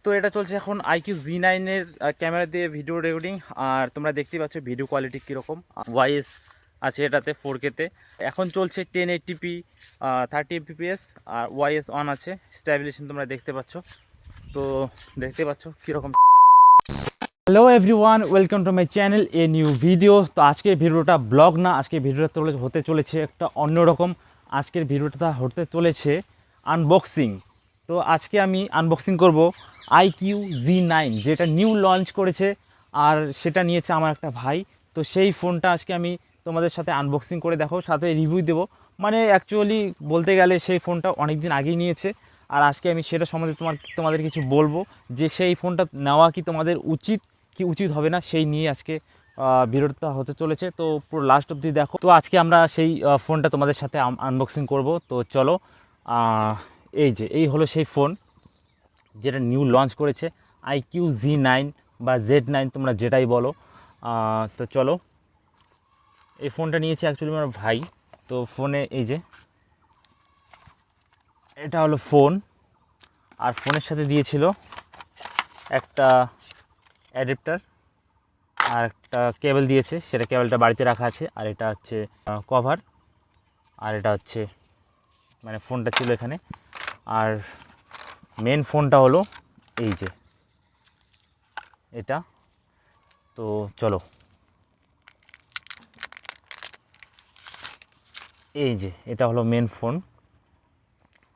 তো এটা চলছে এখন IQ-Z9 এর ক্যামেরা দিয়ে ভিডিও রেকর্ডিং। আর তোমরা দেখতেই পাচ্ছ ভিডিও কোয়ালিটি কীরকম। ওয়াইএস আছে এটাতে 4K-তে। এখন চলছে 1080p 30 fps আর ওয়াইএস অন আছে। স্ট্যাবিলাইজেশন তোমরা দেখতে পাচ্ছ, তো দেখতে পাচ্ছ কীরকম। Hello everyone, welcome to my channel a new video. তো আজকের ভিডিওটা ব্লগ না, আজকের ভিডিওটা হতে চলেছে একটা অন্যরকম। আজকের ভিডিওটা হতে চলেছে আনবক্সিং। তো আজকে আমি আনবক্সিং করব IQ-Z9, যেটা নিউ লঞ্চ করেছে আর সেটা নিয়েছে আমার একটা ভাই। তো সেই ফোনটা আজকে আমি তোমাদের সাথে আনবক্সিং করে দেখো, সাথে রিভিউ দেবো। মানে অ্যাকচুয়ালি বলতে গেলে সেই ফোনটা অনেক দিন আগেই নিয়েছে, আর আজকে আমি সেটা সম্বন্ধে তোমাদের কিছু বলবো যে সেই ফোনটা নেওয়া কি তোমাদের উচিত কি উচিত হবে না, সেই নিয়ে আজকে ভিডিওটা হতে চলেছে। তো পুরো লাস্ট অবধি দেখো। তো আজকে আমরা সেই ফোনটা তোমাদের সাথে আনবক্সিং করব। তো চলো, এই হলো সেই ফোন যেটা নিউ লঞ্চ করেছে, IQ-Z9 বা Z9 তোমরা যেটাই বলো। তো চলো, এই ফোনটা নিয়েছে অ্যাকচুয়ালি আমার ভাই। তো ফোনে এই যে এটা হলো ফোন, আর ফোনের সাথে দিয়েছিল একটা অ্যাডাপ্টার আর একটা কেবল দিয়েছে, সেটা কেবলটা বাড়িতে রাখা আছে। আর এটা হচ্ছে কভার, আর এটা হচ্ছে মানে ফোনটা ছিল এখানে। আর মেন ফোনটা হলো এই যে এটা। তো চলো, এই যে এটা হলো মেন ফোন,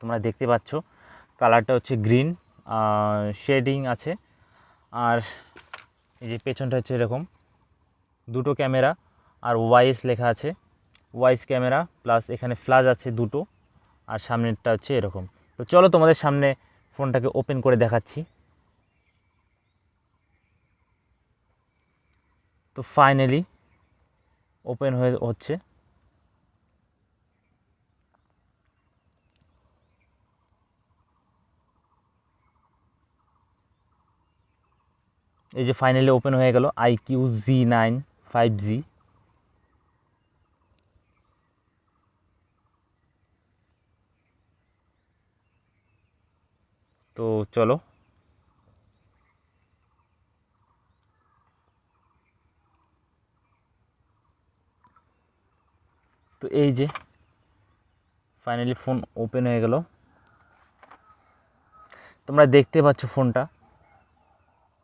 তোমরা দেখতে পাচ্ছ। কালারটা হচ্ছে গ্রিন, শেডিং আছে। আর এই যে পেছনটা হচ্ছে এরকম, দুটো ক্যামেরা আর ওয়াইএস লেখা আছে। ওয়াইস ক্যামেরা প্লাস এখানে ফ্ল্যাশ আছে দুটো, আর সামনেরটা হচ্ছে এরকম। তো চলো তোমাদের সামনে ফোনটাকে ওপেন করে দেখাচ্ছি। তো ফাইনালি ওপেন হচ্ছে। এই যে ফাইনালি ওপেন হয়ে গেল IQ-Z9 5G। তো চলো, তো এই যে ফাইনালি ফোন ওপেন হয়ে গেল। তোমরা দেখতে পাচ্ছ ফোনটা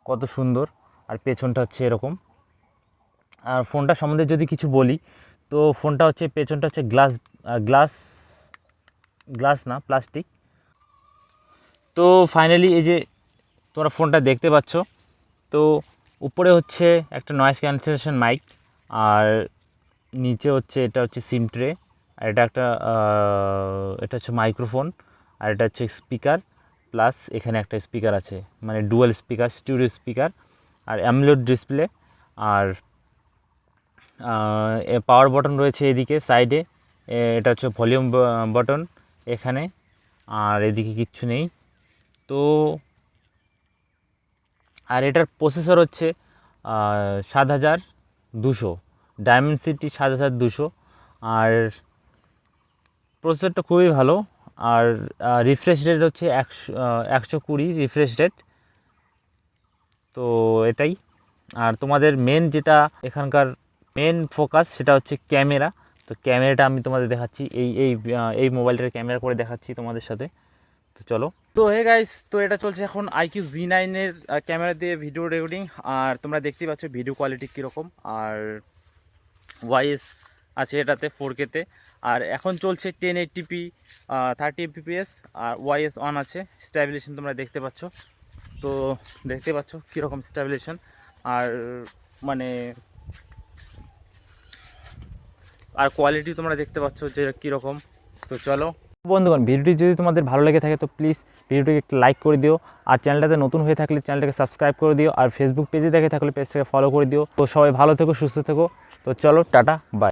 কত সুন্দর, আর পেছনটা হচ্ছে এরকম। আর ফোনটা সম্বন্ধে যদি কিছু বলি, তো ফোনটা হচ্ছে পেছনটা হচ্ছে গ্লাস গ্লাস না, প্লাস্টিক। তো ফাইনালি এই যে তোমরা ফোনটা দেখতে পাচ্ছ। তো উপরে হচ্ছে একটা নয়েজ ক্যান্সেলেশন মাইক, আর নিচে হচ্ছে এটা হচ্ছে সিম ট্রে, আর এটা একটা এটা হচ্ছে মাইক্রোফোন, আর এটা হচ্ছে স্পিকার। প্লাস এখানে একটা স্পিকার আছে, মানে ডুয়াল স্পিকার, স্টুডিও স্পিকার, আর অ্যামোলেড ডিসপ্লে। আর পাওয়ার বাটন রয়েছে এদিকে সাইডে। এটা হচ্ছে ভলিউম বাটন এখানে, আর এদিকে কিচ্ছু নেই। তো আর এটার প্রসেসর হচ্ছে 7200, ডায়মেনসিটি 7200। আর প্রসেসরটা খুবই ভালো। আর রিফ্রেশ রেট হচ্ছে 120 রিফ্রেশ রেট। তো এটাই। আর তোমাদের মেন যেটা এখানকার মেন ফোকাস, সেটা হচ্ছে ক্যামেরা। তো ক্যামেরাটা আমি তোমাদের দেখাচ্ছি, এই মোবাইলটার ক্যামেরা করে দেখাচ্ছি তোমাদের সাথে। তো চলো। তো হে গাইস, তো এটা চলছে এখন IQ-Z9 এর ক্যামেরা দিয়ে ভিডিও রেকর্ডিং। আর তোমরা দেখতেই পাচ্ছ ভিডিও কোয়ালিটি কীরকম। আর ওয়াইএস আছে এটাতে 4K-তে। আর এখন চলছে 1080p 30 fps আর ওয়াইএস অন আছে। স্ট্যাবিলাইজেশন তোমরা দেখতে পাচ্ছ, তো দেখতে পাচ্ছ কীরকম স্ট্যাবিলাইজেশন। আর মানে আর কোয়ালিটি তোমরা দেখতে পাচ্ছ যে কীরকম। তো চলো বন্ধুগণ, ভিডিওটি যদি তোমাদের ভালো লেগে থাকে তো প্লিজ ভিডিওটিকে একটু লাইক করে দিও। আর চ্যানেলটাতে নতুন হয়ে থাকলে চ্যানেলটাকে সাবস্ক্রাইব করে দিও। আর ফেসবুক পেজে দেখে থাকলে পেজটাকে ফলো করে দিও। তো সবাই ভালো থেকো, সুস্থ থেকো। তো চলো, টাটা, বাই।